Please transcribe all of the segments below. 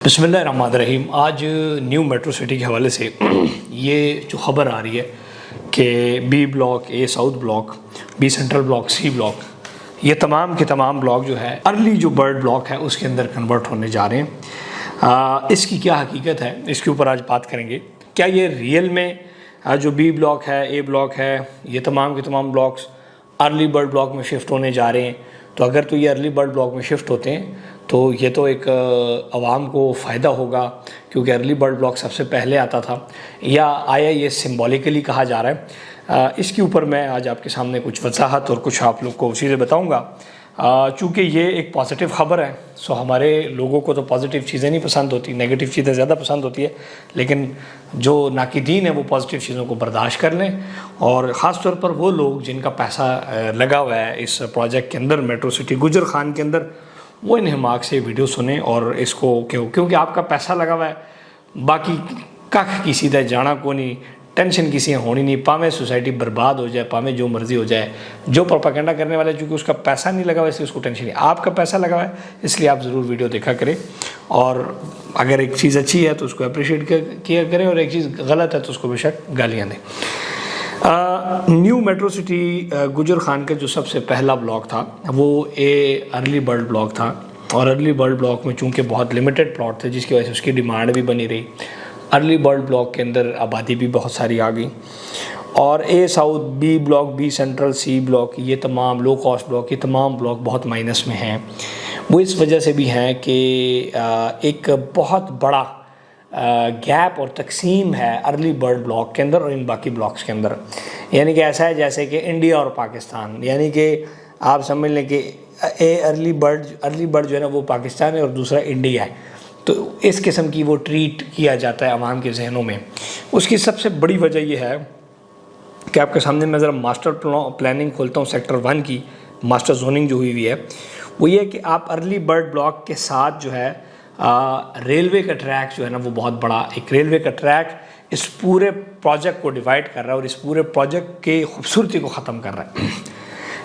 बिस्मिल्लाहिर्रहमानिर्रहीम। आज new metro city के हवाले से ये जो ख़बर आ रही है कि B block, A south block, B central block, C block, ये तमाम के तमाम ब्लॉक जो है अर्ली जो बर्ड ब्लॉक है उसके अंदर कन्वर्ट होने जा रहे हैं। इसकी क्या हकीकत है, इसके ऊपर आज बात करेंगे। क्या ये रियल में जो बी ब्लॉक है, ए ब्लॉक है, ये तमाम के तमाम ब्लॉक्स अर्ली बर्ड ब्लॉक में शिफ्ट होने जा रहे हैं? तो अगर तो ये अर्ली बर्ड ब्लॉक में शिफ्ट होते हैं तो ये तो एक आवाम को फ़ायदा होगा, क्योंकि अर्ली बर्ड ब्लॉक सबसे पहले आता था, या आया ये सिंबॉलिकली कहा जा रहा है। इसके ऊपर मैं आज आपके सामने कुछ वजाहत और कुछ आप लोग को चीज़ें बताऊंगा। चूँकि ये एक पॉजिटिव ख़बर है, सो हमारे लोगों को तो पॉजिटिव चीज़ें नहीं पसंद होती, नेगेटिव चीज़ें ज़्यादा पसंद होती है। लेकिन जो नाकिदीन है वो पॉजिटिव चीज़ों को बर्दाश्त कर लें, और ख़ास तौर पर वो लोग जिनका पैसा लगा हुआ है इस प्रोजेक्ट के अंदर, मेट्रो सिटी गुजर खान के अंदर, वो इन हिमाक से वीडियो सुने और इसको क्योंकि आपका पैसा लगा हुआ है। बाकी कख किसी का जाना को नहीं, टेंशन किसी होनी नहीं, पावे सोसाइटी बर्बाद हो जाए, पावे जो मर्जी हो जाए, जो प्रोपेगेंडा करने वाले चूँकि उसका पैसा नहीं लगा हुआ इसलिए उसको टेंशन नहीं। आपका पैसा लगा हुआ है इसलिए आप ज़रूर वीडियो देखा करें, और अगर एक चीज़ अच्छी है तो उसको अप्रिशिएट किया करें, और एक चीज़ गलत है तो उसको बेशक गालियाँ दें। न्यू मेट्रो सिटी गुजर खान का जो सबसे पहला ब्लॉक था वो अर्ली बर्ड ब्लॉक था, और अर्ली बर्ड ब्लॉक में चूँकि बहुत लिमिटेड प्लॉट थे जिसकी वजह से उसकी डिमांड भी बनी रही। अर्ली बर्ड ब्लॉक के अंदर आबादी भी बहुत सारी आ गई, और A south, B block, B central, C block, ये तमाम लो कॉस्ट ब्लॉक, ये तमाम ब्लॉक बहुत माइनस में हैं। वो इस वजह से भी हैं कि एक बहुत बड़ा गैप और तकसीम है अर्ली बर्ड ब्लॉक के अंदर और इन बाकी ब्लॉक्स के अंदर। यानी कि ऐसा है जैसे कि इंडिया और पाकिस्तान, यानी कि आप समझ लें कि अर्ली बर्ड जो है ना वो पाकिस्तान है और दूसरा इंडिया है। तो इस किस्म की वो ट्रीट किया जाता है आवाम के जहनों में। उसकी सबसे बड़ी वजह यह है कि आपके सामने मैं ज़रा मास्टर प्लानिंग खोलता हूँ सेक्टर 1 की, मास्टर जोनिंग जो हुई है वो ये कि आप अर्ली बर्ड ब्लॉक के साथ जो है रेलवे का ट्रैक जो है ना वो बहुत बड़ा एक रेलवे का ट्रैक इस पूरे प्रोजेक्ट को डिवाइड कर रहा है और इस पूरे प्रोजेक्ट की खूबसूरती को ख़त्म कर रहा है।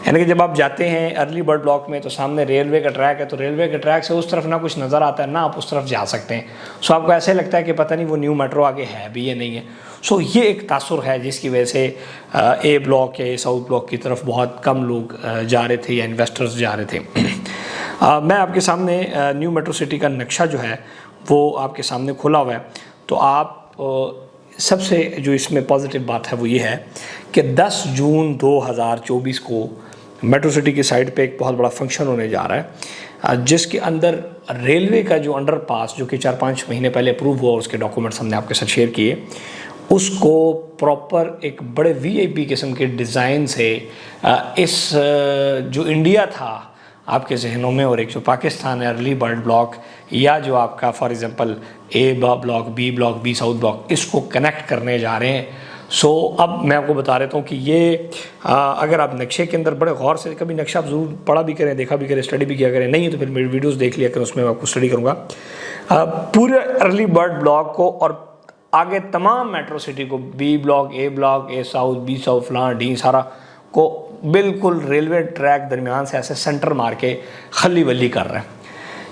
यानी कि जब आप जाते हैं अर्ली बर्ड ब्लॉक में तो सामने रेलवे का ट्रैक है, तो रेलवे के ट्रैक से उस तरफ ना कुछ नज़र आता है ना आप उस तरफ जा सकते हैं। सो आपको ऐसे लगता है कि पता नहीं वो न्यू मेट्रो आगे है भी या नहीं है। सो ये एक तासुर है जिसकी वजह से ए ब्लॉक या साउथ ब्लॉक की तरफ बहुत कम लोग जा रहे थे या इन्वेस्टर्स जा रहे थे। मैं आपके सामने न्यू मेट्रो सिटी का नक्शा जो है वो आपके सामने खुला हुआ है। तो आप सबसे जो इसमें पॉजिटिव बात है वो ये है कि 10 जून 2024 को मेट्रो सिटी की साइड पे एक बहुत बड़ा फंक्शन होने जा रहा है, जिसके अंदर रेलवे का जो अंडरपास जो कि 4-5 महीने पहले अप्रूव हुआ, उसके डॉक्यूमेंट्स हमने आपके साथ शेयर किए, उसको प्रॉपर एक बड़े वीआईपी किस्म के डिज़ाइन से इस जो इंडिया था आपके जहनों में और एक जो पाकिस्तान है अर्ली बर्ड ब्लॉक, या जो आपका for example A block, B south block, इसको कनेक्ट करने जा रहे हैं। सो अब मैं आपको बता देता हूँ कि ये अगर आप नक्शे के अंदर बड़े गौर से कभी नक्शा आप ज़रूर पढ़ा भी करें, देखा भी करें, स्टडी भी किया करें, नहीं तो फिर मेरी वीडियोस देख लिया करें, उसमें मैं आपको स्टडी करूँगा पूरे अर्ली बर्ड ब्लॉक को और आगे तमाम मेट्रो सिटी को, B block, A south, B south, फलां डी सारा को बिल्कुल रेलवे ट्रैक दरमियान से ऐसे सेंटर मार के खली वली कर रहे हैं।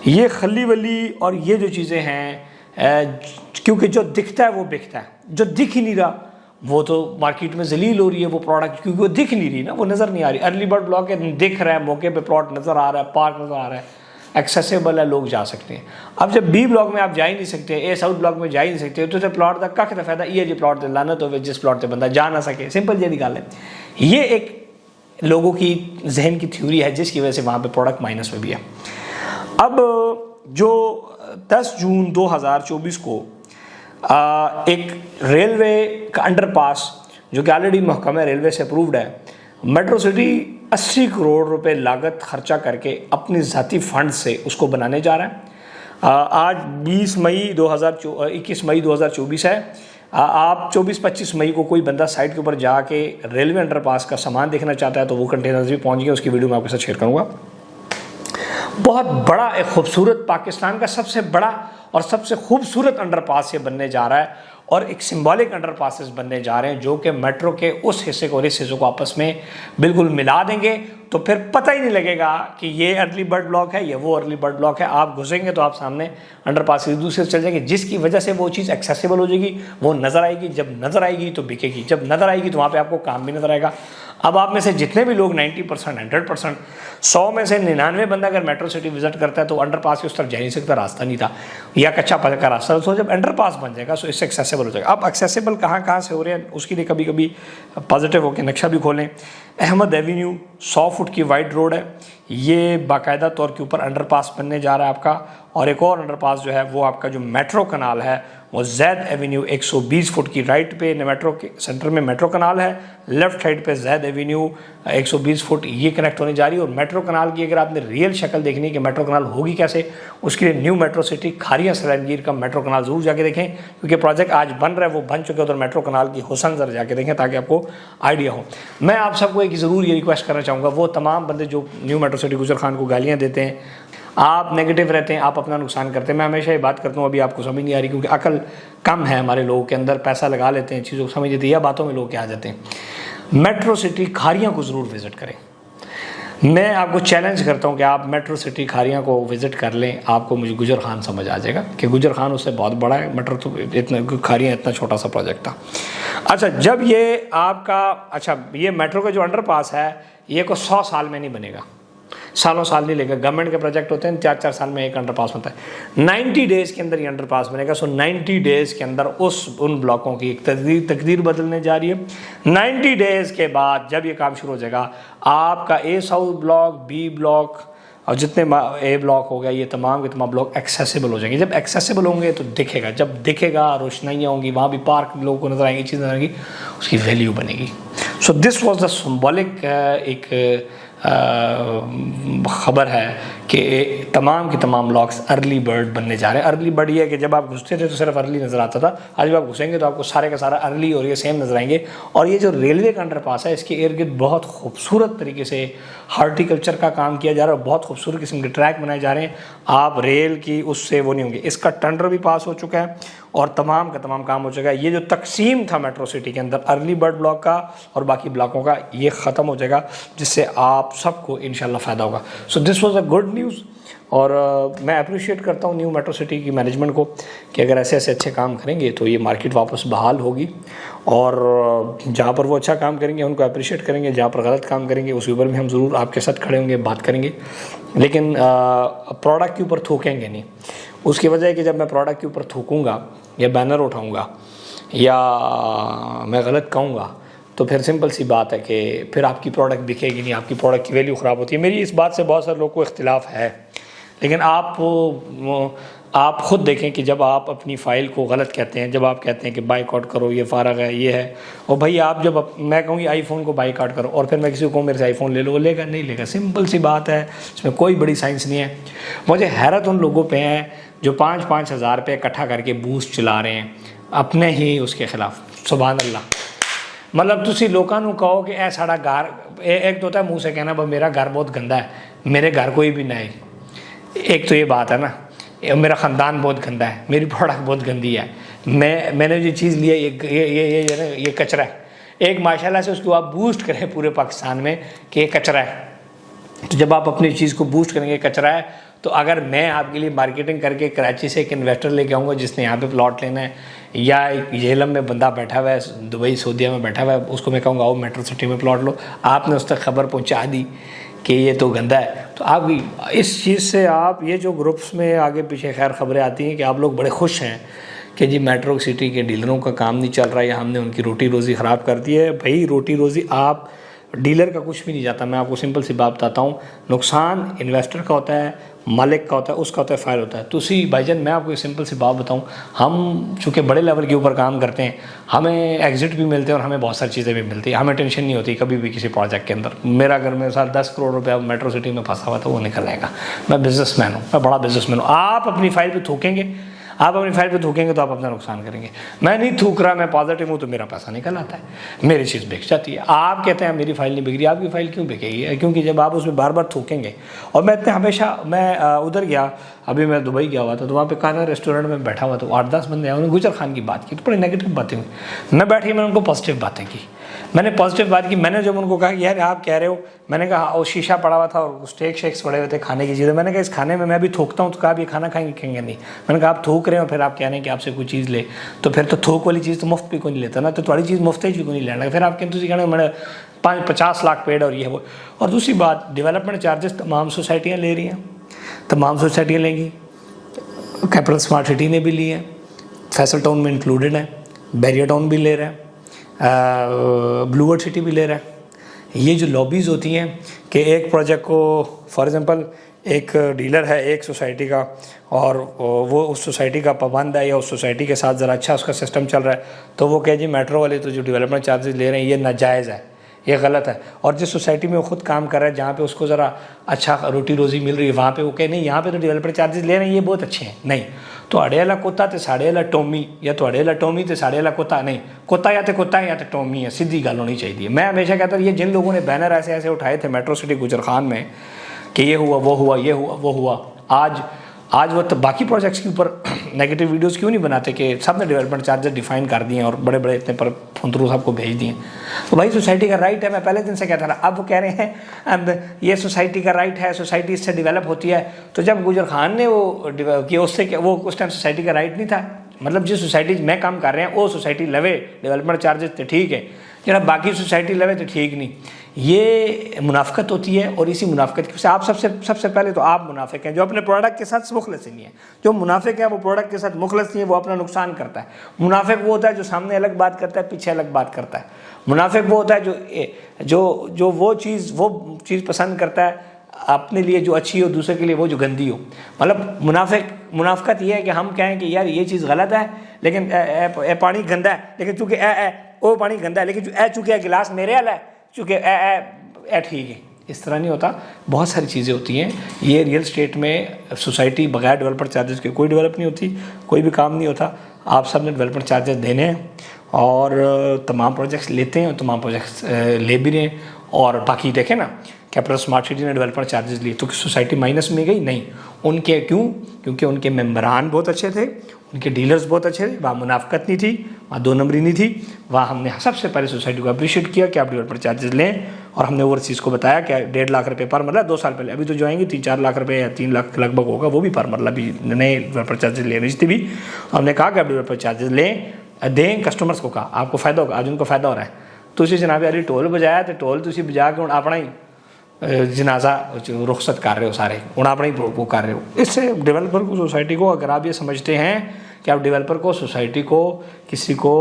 ये खली वली और ये जो चीज़ें हैं, क्योंकि जो दिखता है वो बिकता है, जो दिख ही नहीं रहा वो तो मार्केट में जलील हो रही है वो प्रोडक्ट, क्योंकि वो दिख नहीं रही ना, वो नज़र नहीं आ रही। अर्ली बर्ड ब्लॉक है, दिख रहा है, मौके पे प्लॉट नज़र आ रहा है, पार्क नज़र आ रहा है, एक्सेसिबल है, लोग जा सकते हैं। अब जब बी ब्लॉक में आप जा ही नहीं सकते, ए साउथ ब्लॉक में जा ही नहीं सकते, तो प्लॉट का कख का फायदा ये जी प्लॉट से लाना तो जिस प्लॉट से बंदा जा ना सके, सिंपल जी गल है। ये एक लोगों की जहन की थ्योरी है जिसकी वजह से वहाँ पर प्रोडक्ट माइनस में भी है। अब जो 10 जून 2024 को एक रेलवे का अंडरपास जो कि ऑलरेडी महकमा रेलवे से अप्रूव्ड है, मेट्रो सिटी 80 करोड़ रुपए लागत खर्चा करके अपनी ज़ाती फंड से उसको बनाने जा रहा है। आज 21 मई 2024 है। आप 24-25 मई को कोई बंदा साइट के ऊपर जाके रेलवे अंडरपास का सामान देखना चाहता है तो वो कंटेनर्स भी पहुँच गए, उसकी वीडियो मैं आपके साथ शेयर करूँगा। बहुत बड़ा एक खूबसूरत, पाकिस्तान का सबसे बड़ा और सबसे खूबसूरत अंडरपास ये बनने जा रहा है, और एक सिंबॉलिक अंडरपासेस बनने जा रहे हैं जो कि मेट्रो के उस हिस्से को और इस हिस्से को आपस में बिल्कुल मिला देंगे। तो फिर पता ही नहीं लगेगा कि ये अर्ली बर्ड ब्लॉक है या वो अर्ली बर्ड ब्लॉक है। आप घुसेंगे तो आप सामने अंडरपास एक दूसरे से चल जाएंगे, जिसकी वजह से वो चीज़ एक्सेसिबल हो जाएगी, वो नज़र आएगी। जब नज़र आएगी तो बिकेगी, जब नज़र आएगी तो वहाँ पे आपको काम भी नज़र आएगा। अब आप में से जितने भी लोग 90%, 100%, 100 में से 99 बंदा अगर मेट्रो सिटी विजिट करता है तो अंडरपास के उस तरफ जा नहीं सकता, रास्ता नहीं था या कच्चा का रास्ता। तो जब अंडरपास बन जाएगा तो इससे एक्सेसिबल हो जाएगा। अब एक्सेसिबल कहाँ से हो रहे हैं उसके लिए कभी कभी पॉजिटिव होकर नक्शा भी खोलें। अहमद एवेन्यू 100 फुट की वाइड रोड है, ये बाकायदा तौर के ऊपर अंडरपास बनने जा रहा है आपका। और एक और अंडरपास जो है वो आपका जो मेट्रो कनाल है वो जैद एवेन्यू 120 फुट की राइट पे मेट्रो के सेंटर में मेट्रो कनाल है, लेफ्ट साइड पे जैद एवेन्यू 120 फुट ये कनेक्ट होने जा रही है। और मेट्रो कनाल की अगर आपने रियल शक्ल देखनी है कि मेट्रो कनाल होगी कैसे, उसके लिए न्यू मेट्रो सिटी खारिया सरायगीर का मेट्रो कनाल जरूर जाके देखें, क्योंकि प्रोजेक्ट आज बन रहा है वो बन चुके हैं। उधर मेट्रो कनाल की हुसन जरा जाके देखें ताकि आपको आइडिया हो। मैं आप सबको एक ज़रूर ये रिक्वेस्ट करना चाहूँगा, वो तमाम बंदे जो न्यू मेट्रो सिटी गुजर खान को गालियाँ देते हैं, आप नेगेटिव रहते हैं, आप अपना नुकसान करते हैं। मैं हमेशा ये बात करता हूँ, अभी आपको समझ नहीं आ रही क्योंकि अकल कम है हमारे लोगों के अंदर, पैसा लगा लेते हैं, चीज़ों को समझ लेते हैं या बातों में लोग क्या आ जाते हैं। मेट्रो सिटी खारियाँ को ज़रूर विज़िट करें। मैं आपको चैलेंज करता हूँ कि आप मेट्रो सिटी खारियाँ को विज़िट कर लें, आपको मुझे गुजर खान समझ आ जाएगा कि गुजर खान उससे बहुत बड़ा है, मेट्रो तो इतना, खारियाँ इतना छोटा सा प्रोजेक्ट था। अच्छा, जब ये आपका ये मेट्रो का जो अंडरपास है ये को 100 साल में नहीं बनेगा, सालों साल नहीं लेगा। गवर्नमेंट के प्रोजेक्ट होते हैं 4-4 साल में एक अंडरपास बनता है, 90 डेज़ के अंदर ये अंडरपास बनेगा। सो 90 डेज़ के अंदर उन ब्लॉकों की एक तकदीर बदलने जा रही है। 90 डेज़ के बाद जब ये काम शुरू हो जाएगा, आपका ए साउथ ब्लॉक, बी ब्लॉक और जितने ए ब्लॉक हो गया, ये तमाम के तमाम ब्लॉक एक्सेसिबल हो जाएंगे। जब एक्सेसिबल होंगे तो दिखेगा, जब दिखेगा रोशनाइयाँ होंगी, वहाँ भी पार्क लोगों को नजर आएंगी, चीज़ नजर आएंगी, उसकी वैल्यू बनेगी। So this was the symbolic एक खबर है कि तमाम के तमाम ब्लॉक्स अर्ली बर्ड बनने जा रहे हैं। अर्ली बर्ड ये है कि जब आप घुसते थे तो सिर्फ अर्ली नज़र आता था, आज जब आप घुसेंगे तो आपको सारे का सारा अर्ली और ये सेम नज़र आएंगे। और ये जो रेलवे का अंडरपास है, इसके इर्द गिर्द बहुत खूबसूरत तरीके से हार्टिकल्चर का काम किया जा रहा है, बहुत खूबसूरत किस्म के ट्रैक बनाए जा रहे हैं। आप रेल की उससे वो नहीं होंगे। इसका टेंडर भी पास हो चुका है और तमाम का तमाम काम हो चुका है। ये जो तकसीम था मेट्रो सिटी के अंदर अर्ली बर्ड ब्लॉक का और बाकी ब्लॉकों का, ये ख़त्म हो जाएगा, जिससे आप सबको इंशाल्लाह फ़ायदा होगा। So this was a good news. और मैं अप्रिशिएट करता हूँ न्यू मेट्रो सिटी की मैनेजमेंट को कि अगर ऐसे ऐसे अच्छे काम करेंगे तो ये मार्केट वापस बहाल होगी। और जहाँ पर वो अच्छा काम करेंगे उनको अप्रिशिएट करेंगे, जहाँ पर गलत काम करेंगे उसके ऊपर भी हम ज़रूर आपके साथ खड़े होंगे, बात करेंगे, लेकिन प्रोडक्ट के ऊपर थूकेंगे नहीं। उसकी वजह है कि जब मैं प्रोडक्ट के ऊपर थूकूँगा या बैनर उठाऊँगा या मैं गलत कहूँगा तो फिर सिंपल सी बात है कि फिर आपकी प्रोडक्ट बिकेगी नहीं, आपकी प्रोडक्ट की वैल्यू ख़राब होती है। मेरी इस बात से बहुत सारे लोगों को इख्तिलाफ है, लेकिन आप ख़ुद देखें कि जब आप अपनी फ़ाइल को गलत कहते हैं, जब आप कहते हैं कि बाइकआउट करो, ये फ़ारग है, ये है, और भाई आप जब मैं कहूँगी आईफ़ोन को बाइकआउट करो और फिर मैं किसी को कहूँ मेरे से आईफ़ोन ले लो, वो लेगा नहीं लेगा, सिंपल सी बात है, इसमें कोई बड़ी साइंस नहीं है। मुझे हैरत उन लोगों पे है जो 5-5 हज़ार रुपये इकट्ठा करके बूस्ट चला रहे हैं अपने ही उसके ख़िलाफ़। सुभान अल्लाह। मतलब तुसी लोगों को कहो कि ए साड़ा घर, एक तो होता है मुँह से कहना भाई मेरा घर बहुत गंदा है, मेरे घर कोई भी ना है, एक तो ये बात है ना, मेरा ख़ानदान बहुत गंदा है, मेरी प्रोडक्ट बहुत गंदी है, मैंने जो चीज़ लिया ये कचरा है। एक माशाल्लाह से उसको आप बूस्ट करें पूरे पाकिस्तान में कि ये कचरा है। तो जब आप अपनी चीज़ को बूस्ट करेंगे कचरा है, तो अगर मैं आपके लिए मार्केटिंग करके कराची से एक इन्वेस्टर लेके आऊँगा जिसने यहाँ पे प्लॉट लेना है, या एक झेलम में बंदा बैठा हुआ है, दुबई सऊदीया में बैठा हुआ है, उसको मैं कहूँगा आओ मेट्रो सिटी में प्लॉट लो, आपने उस तक खबर पहुँचा दी कि ये तो गंदा है, तो आप इस चीज़ से आप ये जो ग्रुप्स में आगे पीछे खैर खबरें आती हैं कि आप लोग बड़े खुश हैं कि जी मेट्रो सिटी के डीलरों का काम नहीं चल रहा है या हमने उनकी रोटी रोज़ी ख़राब कर दी है। भाई रोटी रोज़ी आप डीलर का कुछ भी नहीं जाता। मैं आपको सिंपल सी बात बताता हूँ, नुकसान इन्वेस्टर का होता है, मालिक का होता है, उसका होता है, फ़ाइल होता है। तो उसी भाईजान मैं आपको एक सिंपल सी बात बताऊँ, हम चूँकि बड़े लेवल के ऊपर काम करते हैं, हमें एग्ज़िट भी मिलते हैं और हमें बहुत सारी चीज़ें भी मिलती हैं, हमें टेंशन नहीं होती कभी भी किसी प्रोजेक्ट के अंदर। मेरा अगर मेरे साथ 10 करोड़ रुपया मेट्रो सिटी में फंसा हुआ तो वो निकल आएगा। मैं बिजनेसमैन हूँ, मैं बड़ा बिजनेसमैन हूँ। आप अपनी फ़ाइल पर थूकेंगे, आप अपनी फाइल पे थूकेंगे तो आप अपना नुकसान करेंगे। मैं नहीं थूक रहा, मैं पॉजिटिव हूँ तो मेरा पैसा निकल आता है, मेरी चीज़ बिक जाती है। आप कहते हैं मेरी फाइल नहीं बिक रही, आपकी फ़ाइल क्यों बिकेगी? क्योंकि जब आप उसमें बार बार थूकेंगे। और मैं इतने हमेशा मैं उधर गया अभी मैं दुबई गया हुआ था तो वहाँ पे खाना रेस्टोरेंट में बैठा हुआ था, 8-10 बंदे आए, उन्होंने गुजर खान की बात की तो बड़ी नेगेटिव बातें हुई। मैं बैठ के मैंने उनको पॉजिटिव बातें की, मैंने पॉजिटिव बात की। मैंने जब उनको कहा कि यार आप कह रहे हो, मैंने कहा वो शीशा पड़ा हुआ था और स्टेक शेक्स पड़े हुए थे खाने की चीज़ें, मैंने कहा इस खाने में मैं भी थूकता हूँ तो कहा आप ये खाना खाएंगे कहेंगे नहीं। मैंने कहा आप थूक रहे हो फिर आप कह रहे हैं कि आपसे कोई चीज़ ले, तो फिर तो थूक वाली चीज़ तो मुफ्त भी कोई नहीं लेता ना, तो थोड़ी चीज़ मुफ्त ही कोई नहीं लेना, फिर आप कहते कहना मैंने 50 लाख पेड़ और ये वो। और दूसरी बात, डेवलपमेंट चार्जेस तमाम सोसाइटियाँ ले रही हैं, तमाम सोसाइटियाँ लेंगी, कैपिटल स्मार्ट सिटी ने भी ली है, फैसल टाउन में इंक्लूडेड है, बैरियर टाउन भी ले रहा है, ब्लू वर्ल्ड सिटी भी ले रहा है। ये जो लॉबीज़ होती हैं कि एक प्रोजेक्ट को फॉर एग्जांपल एक डीलर है एक सोसाइटी का और वो उस सोसाइटी का पाबंद है या उस सोसाइटी के साथ ज़रा अच्छा उसका सिस्टम चल रहा है, तो वो कहे जी मेट्रो वाले तो जो डेवलपमेंट चार्जेस ले रहे हैं ये नाजायज़ है, ये गलत है। और जिस सोसाइटी में वो खुद काम कर रहा है जहाँ पे उसको ज़रा अच्छा रोटी रोज़ी मिल रही है वहाँ पे वो कहे नहीं यहाँ पे तो डेवलपमेंट चार्जेस ले रहे हैं ये बहुत अच्छे हैं, नहीं तो अड़े वाला कुत्ता तो साढ़े वाला टोमी या तो अड़े वाला टोमी तो साढ़े वाला कुत्ता, नहीं कुत्ता या तो कुत्ता है या तो टोमी है, सीधी गल होनी चाहिए। मैं हमेशा कहता हूँ ये जिन लोगों ने बैनर ऐसे ऐसे उठाए थे मेट्रो सिटी गुजर खान में कि ये हुआ वो हुआ ये हुआ वो हुआ, आज वो तो बाकी प्रोजेक्ट्स के ऊपर नेगेटिव वीडियोस क्यों नहीं बनाते कि सब ने डेवलपमेंट चार्जेस डिफाइन कर दिए और बड़े बड़े इतने पर फुंतरू साहब को भेज दिए। तो भाई सोसाइटी का राइट है, मैं पहले दिन से कहता था, अब वो कह रहे हैं अब ये सोसाइटी का राइट है, सोसाइटी इससे डेवलप होती है। तो जब गुजर खान ने वो किया उससे क्या वो उस टाइम सोसाइटी का राइट नहीं था, मतलब जिस सोसाइटी में काम कर रहे हैं वो सोसाइटी लवे डेवलपमेंट चार्जेस तो ठीक है, जरा बाकी सोसाइटी लवे तो ठीक नहीं। ये मुनाफिकत होती है और इसी मुनाफिकत से आप सबसे पहले तो आप मुनाफिक हैं जो अपने प्रोडक्ट के साथ मुखलस नहीं है। जो मुनाफिक है वो प्रोडक्ट के साथ मुखलस नहीं है, वो अपना नुकसान करता है। मुनाफिक वो होता है जो सामने अलग बात करता है पीछे अलग बात करता है। मुनाफिक वो होता है जो वो चीज़ पसंद करता है अपने लिए जो अच्छी हो, दूसरे के लिए वो जो गंदी हो। मतलब मुनाफिकत ये है कि हम कहें कि यार ये चीज़ गलत है लेकिन ए पानी गंदा है, लेकिन चूँकि वो पानी गंदा है, लेकिन चूँकि गिलास मेरे वाला है चूँकि ठीक है। इस तरह नहीं होता, बहुत सारी चीज़ें होती हैं। ये रियल स्टेट में सोसाइटी बगैर डेवलपमेंट चार्जेस के कोई डेवलप नहीं होती, कोई भी काम नहीं होता। आप सब ने डेवलपमेंट चार्जेस देने हैं और तमाम प्रोजेक्ट्स लेते हैं और तमाम प्रोजेक्ट्स ले भी रहे हैं। और बाकी देखें ना, कैपिटल स्मार्ट सिटी ने डेवलपमेंट चार्जेस लिए तो सोसाइटी माइनस में गई नहीं, उनके क्योंकि उनके मेंबरान बहुत अच्छे थे, उनके डीलर्स बहुत अच्छे थे, वहाँ मुनाफिकत नहीं थी, वहाँ दो नंबरी नहीं थी। वहाँ हमने सबसे पहले सोसाइटी को अप्रिशिएट किया कि आप डेवलपमेंट चार्जेस लें और हमने ओवरसीज़ को बताया कि 1.5 लाख रुपये पर मरला 2 साल पहले, अभी तो जो आएंगे 3-4 लाख रुपये या 3 लाख लगभग होगा, वो भी पर मरला भी नए डेवलपमेंट चार्जेस लेने थी भी। हमने कहा कि आप डेवलपमेंट चार्जेस दें, कस्टमर्स को कहा आपको फ़ायदा होगा, आज उनको फ़ायदा हो रहा है। तो उसी जनाब अली टोल बजाया तो टोल तुम बजा के अपना ही जनाजा रुखसत कर रहे हो, सारे हूँ अपना ही वो कर रहे हो। इससे डेवलपर को सोसाइटी को अगर आप ये समझते हैं कि आप डेवलपर को सोसाइटी को किसी को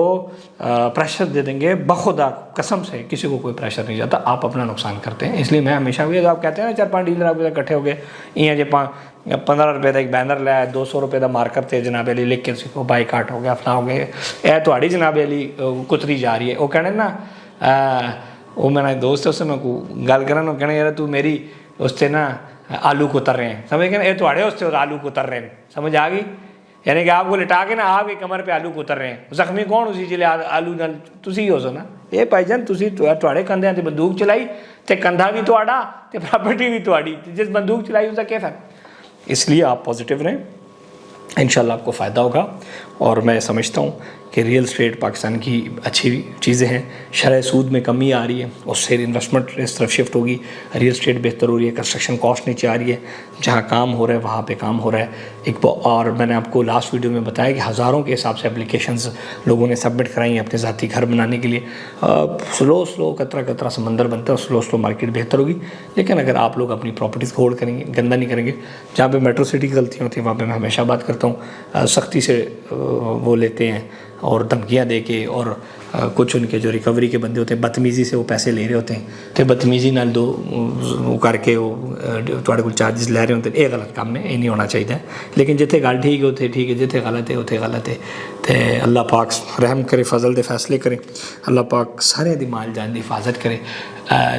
प्रेशर दे देंगे, बखुदा कसम से किसी को कोई प्रेशर नहीं जाता, आप अपना नुकसान करते हैं। इसलिए मैं हमेशा भी आप कहते हैं ना 4-5 डीलर आपके इकट्ठे हो गए इं जे 15 रुपये का एक बैनर लाया, 200 रुपये का मार्कर थे जनाब अली लिख के को बाईकाट हो गया अपना हो गए, यह थोड़ी जनाब अली कुतरी जा रही है। वो कहने ना वो मेरा दोस्त है उससे मैं गल करा ना कहना यार तू मेरी उससे ना आलू कुतर रहे हैं, समझ गए, ये थोड़े उससे और आलू कुतर रहे हैं, समझ आ गई। यानी कि आपको लिटा के ना आपके कमर पे आलू कुतर रहे हैं, जख्मी कौन उसी जिले आलू नाल तुसी हो सो ना। ये भाईजान तुसी थोड़े कंधे ते बंदूक चलाई ते कंधा भी थोड़ा ते प्रॉपर्टी भी थोड़ी, जिस बंदूक चलाई उसका क्या फर्क। इसलिए आप पॉजिटिव रहें, इंशाल्लाह आपको फ़ायदा होगा। और मैं समझता हूँ कि रियल स्टेट पाकिस्तान की अच्छी चीज़ें हैं, शरह सूद में कमी आ रही है, उससे इन्वेस्टमेंट इस तरफ शिफ्ट होगी, रियल स्टेट बेहतर हो रही है, कंस्ट्रक्शन कॉस्ट नीचे आ रही है, जहाँ काम हो रहा है वहाँ पे काम हो रहा है। और मैंने आपको लास्ट वीडियो में बताया कि हज़ारों के हिसाब से एप्लीकेशंस लोगों ने सबमिट कराई हैं अपने ज़ाती घर बनाने के लिए। स्लो कतरा कतरा समंदर बनता है, स्लो मार्केट बेहतर होगी। लेकिन अगर आप लोग अपनी प्रॉपर्टीज़ होल्ड करेंगे, गंदा नहीं करेंगे, जहाँ पे मेट्रो सिटी की गलतियाँ होती हैं वहाँ पे मैं हमेशा बात करता हूँ, सख्ती से वो लेते हैं और धमकियाँ दे के, और कुछ उनके जो रिकवरी के बंदे होते हैं बदतमीज़ी से वो पैसे ले रहे होते हैं, तो बदतमीज़ी नाल दो वो करके वो थोड़े को चार्जेस ले रहे होते हैं। ये गलत काम है, ये नहीं होना चाहिए। लेकिन जिथे गल ठीक है उत्थे ठीक है, जिथे गलत है उत्थे गलत है। तो अल्लाह पाक रहम करे, फजल दे फैसले करे, अल्लाह पाक सारे दी माल जान की हिफाजत करे।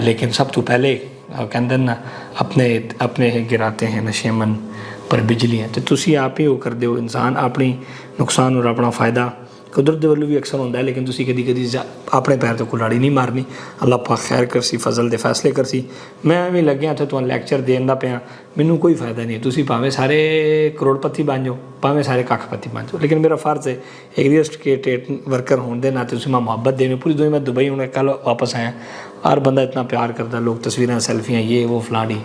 लेकिन सब तो पहले कहते ना अपने गिराते हैं नशेमन पर बिजलियाँ, तो तुसी आप ही वो कर दो इंसान अपनी नुकसान और अपना फ़ायदा कुदरत दे वल्लों भी अक्सर होंदा है, लेकिन तुसी कदी कदी अपने पैर तो कुल्हाड़ी नहीं मारनी। अल्लाह पाक खैर करसी, फजल दे फैसले करसी। मैं भी लग्या इत्थे तुहानूं लैक्चर देन दा पिया, मैनूं कोई फायदा नहीं। तुसी भावें सारे करोड़पति बन जाओ, भावें सारे कखपति बन जाओ, लेकिन मेरा फर्ज है एक रियल एस्टेट वर्कर होने के नाते तुसी मैं मुहब्बत देनी पूरी दुनिया। मैं दुबई हूँ कल वापस आया, हर बंदा इतना प्यार करता, लोग तस्वीरें सैल्फियाँ ये वो फलानी,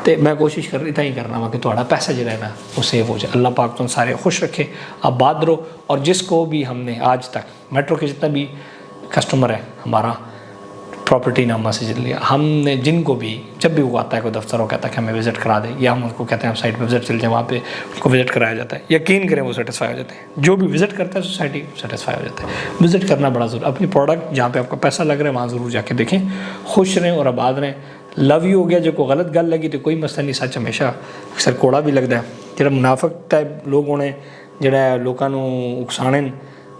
तो मैं कोशिश कर रही करना वा कि थोड़ा पैसा जो है ना वो सेव हो जाए। अल्लाह पाक तुम सारे खुश रखे, आबाद रहो। और जिसको भी हमने आज तक मेट्रो के जितना भी कस्टमर है हमारा प्रॉपर्टी नामा से जिल लिया, हमने जिनको भी जब भी वो आता है कोई दफ्तर वो कहता है कि हमें विज़िट करा दें, या हम उनको कहते हैं हम साइट पे विज़िट चल जाए, वहाँ पे उनको विज़िट कराया जाता है। यकीन करें वो सेटिस्फाई हो जाते हैं, जो भी विज़िट करता है सोसाइटी सेटिस्फाई हो जाता है। विज़िट करना बड़ा ज़रूरी, अपनी प्रोडक्ट जहाँ पे आपका पैसा लग रहा है वहाँ ज़रूर जाके देखें। खुश रहें और आबाद रहें। लव यू हो गया, जो कोई गलत गल लगी तो कोई मसला नहीं, सच हमेशा अक्सर कोड़ा भी लगता है। जो मुनाफिक टाइप लोग होने जो लोगों को उकसाने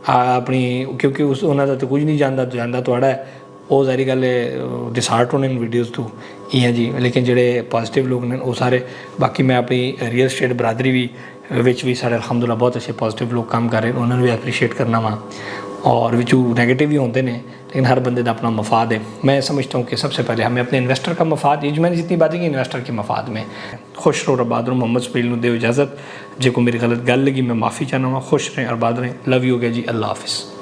अपनी, क्योंकि उस उन्होंने तो कुछ नहीं जानता थोड़ा है वो सारी गल डिसहार्ट होने वीडियोज़ तो इं जी। लेकिन जोड़े पॉजिटिव लोग ने वो सारे, बाकी मैं अपनी रियल स्टेट बरादरी भी साढ़े अलहमदुलिल्लाह बहुत अच्छे पॉजिटिव लोग काम कर रहे हैं, उन्होंने भी एप्रीशिएट करना वा। और विचू नेगेटिव भी होते हैं, लेकिन हर बंदे का अपना मफाद है। मैं समझता हूँ कि सबसे पहले हमें अपने इन्वेस्टर का मफाद, ये जो मैंने जितनी बातें की इन्वेस्टर के मफाद में। खुश रहो, आबाद रहो। मोहम्मद सुहेल नूं दे इजाज़त, जो को मेरी गलत गल लगी मैं माफ़ी चाहना। खुश रहें, आबाद रहें। लव यू हो गया जी, अल्लाह हाफिज़।